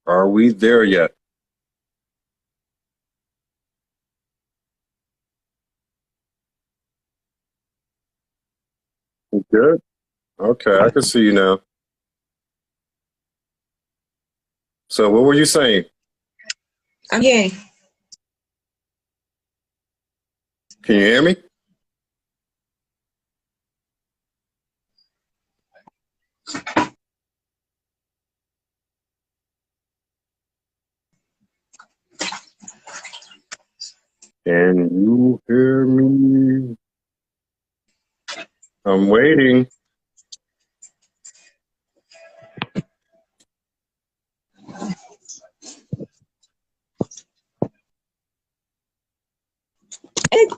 Are we there yet? We good? Okay, I can see you now. So what were you saying? I'm here. Can you hear me? Can you hear me? I'm waiting.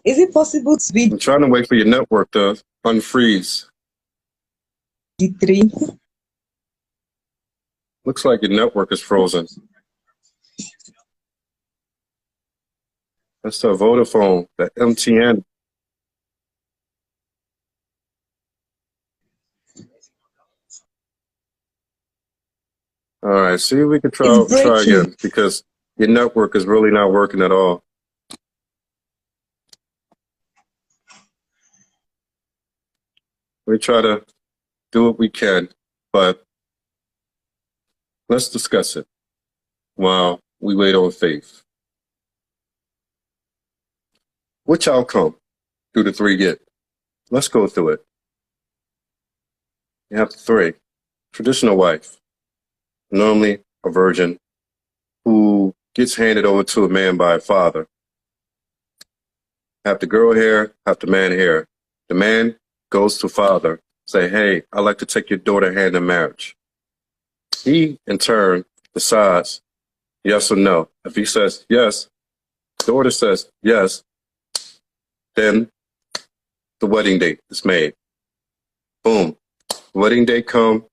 Is it possible to be I'm trying to wait for your network to unfreeze. the three? Looks like your network is frozen. That's the Vodafone, the MTN. All right, see if we can It's try breaking. again because your network is really not working at all. We try to do what we can, but let's discuss it while we wait on faith. Which outcome do the three get? Let's go through it. You have the three. Traditional wife, normally a virgin, who gets handed over to a man by a father. Have the girl here, have the man here. The man goes to father, say, hey, I'd like to take your daughter hand in marriage. He, in turn, decides yes or no. If he says yes, daughter says yes, then the wedding date is made. Boom. Wedding day come,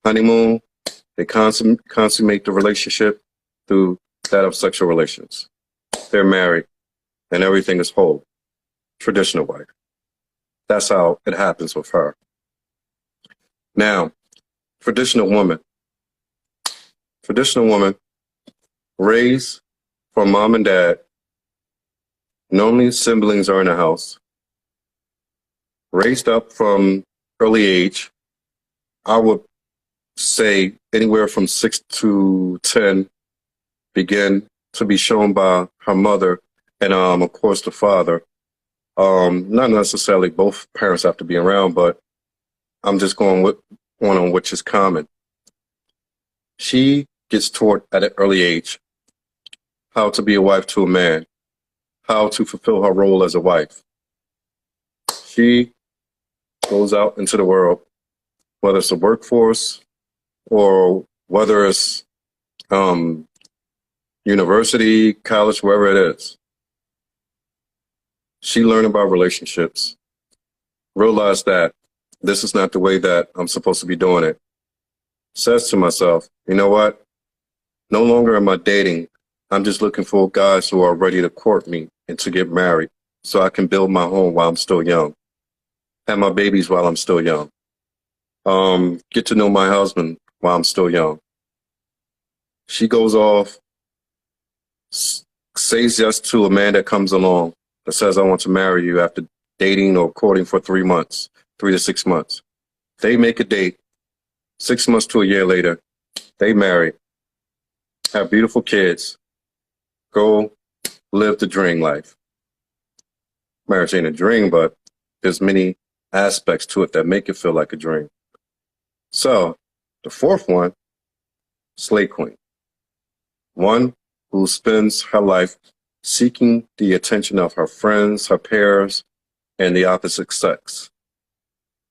honeymoon, they consummate the relationship through that of sexual relations. They're married and everything is whole. Traditional wife. That's how it happens with her. Now, traditional woman. Traditional woman raised from mom and dad. Normally siblings are in the house. Raised up from early age. I would say anywhere from 6 to 10 begin to be shown by her mother and of course the father. Not necessarily both parents have to be around, but I'm just going with one on which is common. She gets taught at an early age how to be a wife to a man, how to fulfill her role as a wife. She goes out into the world, whether it's a workforce or whether it's university, college, wherever it is. She learned about relationships, realized that this is not the way that I'm supposed to be doing it. Says to myself, you know what? No longer am I dating. I'm just looking for guys who are ready to court me and to get married so I can build my home while I'm still young, have my babies while I'm still young, get to know my husband while I'm still young. She goes off, says yes to a man that comes along that says, I want to marry you after dating or courting for 3 months, 3 to 6 months. They make a date. 6 months to a year later, they marry, have beautiful kids, go live the dream life. Marriage ain't a dream, but there's many aspects to it that make it feel like a dream. So the fourth one, slay queen. One who spends her life seeking the attention of her friends, her peers, and the opposite sex.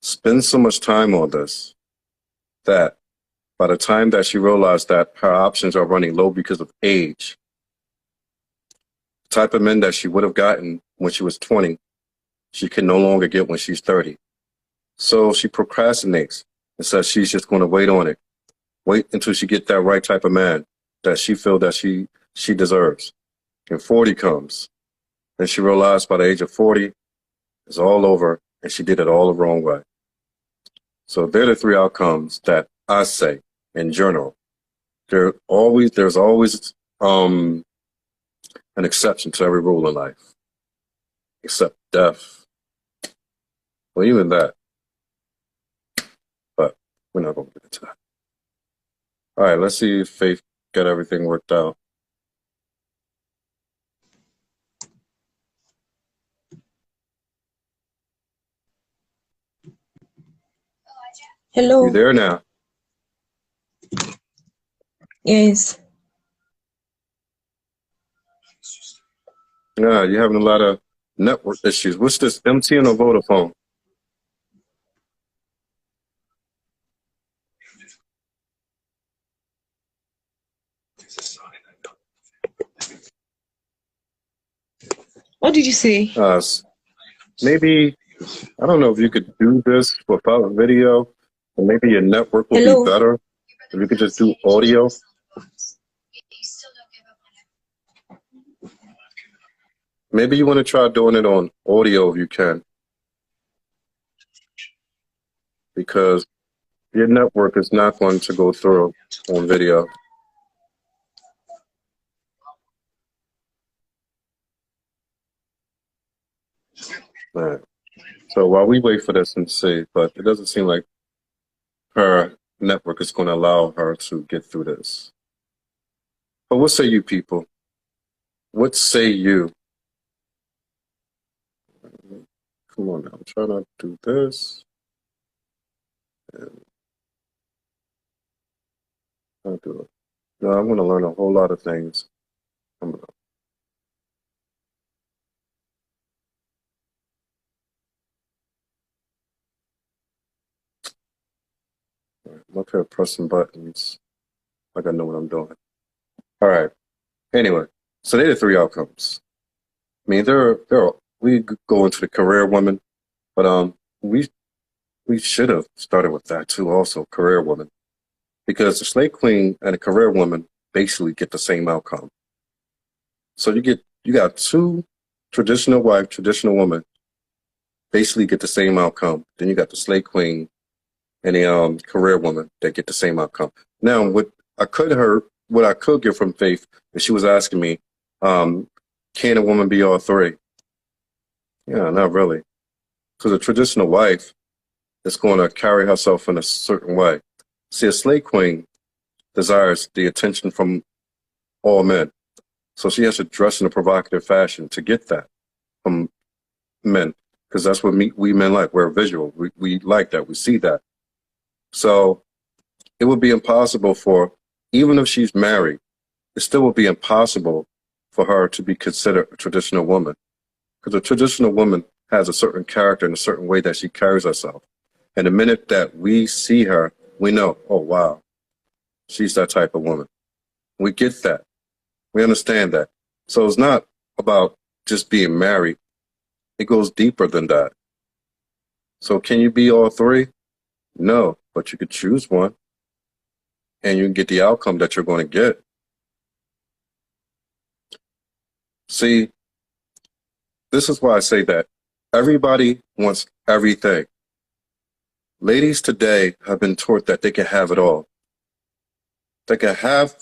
Spends so much time on this that by the time that she realized that her options are running low because of age, the type of men that she would have gotten when she was 20, she can no longer get when she's 30. So she procrastinates and says she's just going to wait on it. Wait until she get that right type of man that she feel that she deserves. And 40 comes. And she realized by the age of 40, it's all over and she did it all the wrong way. So they're the three outcomes that I say in general. There's always an exception to every rule in life, except death. Well, even that. But we're not going to get into that. All right, let's see if Faith got everything worked out. Hello. You there now? Yes. Yeah, you're having a lot of network issues. What's this, MTN or Vodafone? What did you say? Maybe, I don't know if you could do this without video, or maybe your network will be Hello. better if you could just do audio. Maybe you want to try doing it on audio if you can, because your network is not going to go through on video. All right. So while we wait for this and see, but it doesn't seem like her network is going to allow her to get through this. But what say you people? What say you? Come on now, I'm trying to do this. And I'll do it. No, I'm going to learn a whole lot of things. I'm up here pressing buttons like I know what I'm doing. All right. Anyway, so they're the three outcomes. I mean, we go into the career woman, but we should have started with that too. Also, career woman, because the slave queen and the career woman basically get the same outcome. So you got two traditional wife, traditional woman, basically get the same outcome. Then you got the slave queen and the career woman that get the same outcome. Now, what I could get from Faith, and she was asking me, can a woman be all three? Yeah, not really. Because a traditional wife is going to carry herself in a certain way. See, a slave queen desires the attention from all men. So she has to dress in a provocative fashion to get that from men, because that's what we men like. We're visual. We like that. We see that. So it would be impossible for, even if she's married, it still would be impossible for her to be considered a traditional woman, because a traditional woman has a certain character and a certain way that she carries herself. And the minute that we see her, we know, oh, wow, she's that type of woman. We get that. We understand that. So it's not about just being married. It goes deeper than that. So can you be all three? No, but you could choose one and you can get the outcome that you're going to get. See, this is why I say that everybody wants everything. Ladies today have been taught that they can have it all. They can have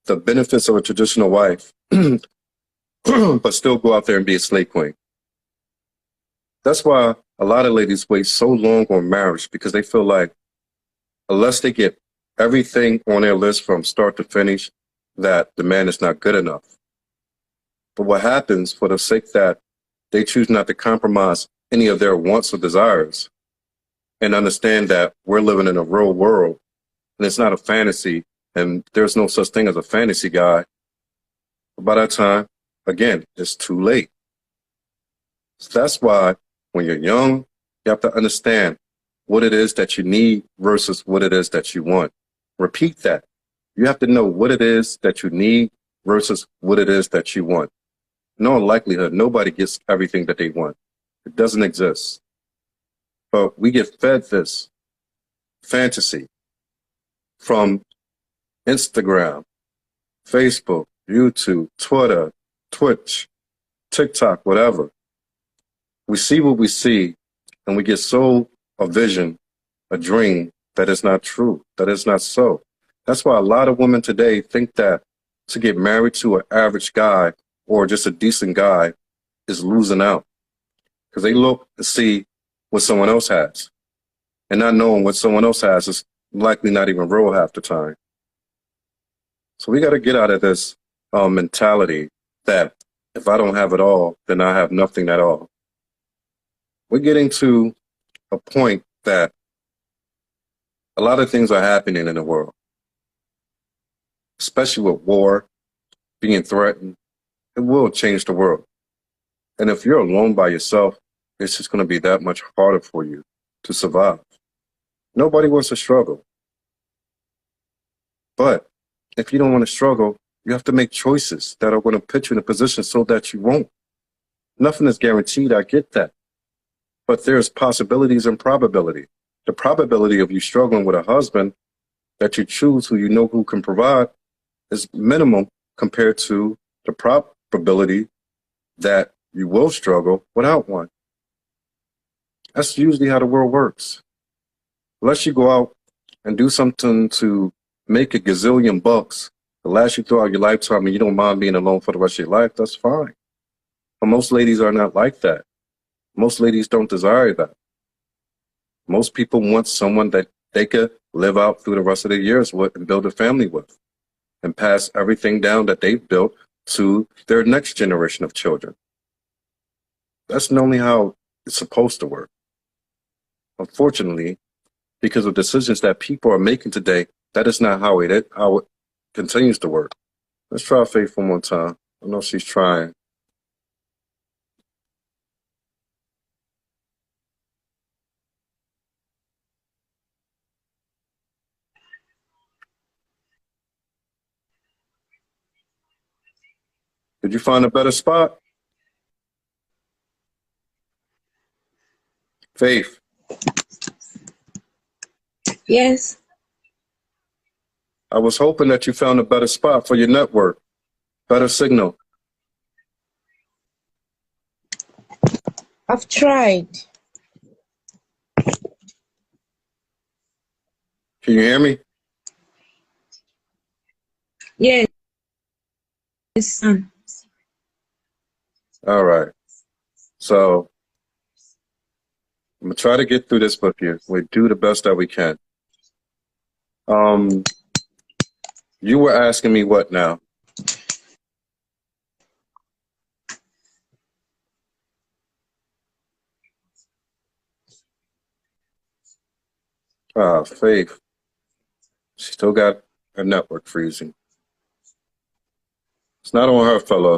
the benefits of a traditional wife, but still go out there and be a slave queen. That's why a lot of ladies wait so long on marriage, because they feel like unless they get everything on their list from start to finish, that the man is not good enough. But what happens, for the sake that they choose not to compromise any of their wants or desires, and understand that we're living in a real world and it's not a fantasy, and there's no such thing as a fantasy guy, by that time, again, it's too late. So that's why when you're young, you have to understand what it is that you need versus what it is that you want. Repeat that. You have to know what it is that you need versus what it is that you want. In all likelihood, nobody gets everything that they want. It doesn't exist. But we get fed this fantasy from Instagram, Facebook, YouTube, Twitter, Twitch, TikTok, whatever. We see what we see, and we get so a vision a dream that is not true, that is not so. That's why a lot of women today think that to get married to an average guy or just a decent guy is losing out because they look to see what someone else has, and not knowing what someone else has is likely not even real half the time. So we got to get out of this mentality that if I don't have it all, then I have nothing at all. We're getting to a point that a lot of things are happening in the world, especially with war being threatened. It will change the world. And if you're alone by yourself, it's just going to be that much harder for you to survive. Nobody wants to struggle. But if you don't want to struggle, you have to make choices that are going to put you in a position so that you won't. Nothing is guaranteed, I get that. But there's possibilities and probability. The probability of you struggling with a husband that you choose who you know who can provide is minimum compared to the probability that you will struggle without one. That's usually how the world works. Unless you go out and do something to make a gazillion bucks to last you throughout your lifetime and you don't mind being alone for the rest of your life, that's fine. But most ladies are not like that. Most ladies don't desire that. Most people want someone that they could live out through the rest of their years with and build a family with and pass everything down that they've built to their next generation of children. That's not only how it's supposed to work. Unfortunately, because of decisions that people are making today, that is not how it continues to work. Let's try Faith one more time. I know she's trying. Did you find a better spot? Faith, Yes. I was hoping that you found a better spot for your network, better signal. I've tried. Can you hear me? Yes. Son. All right. So I'm gonna try to get through this with you. We do the best that we can. You were asking me what now? Faith. She still got her network freezing. It's not on her, fellows.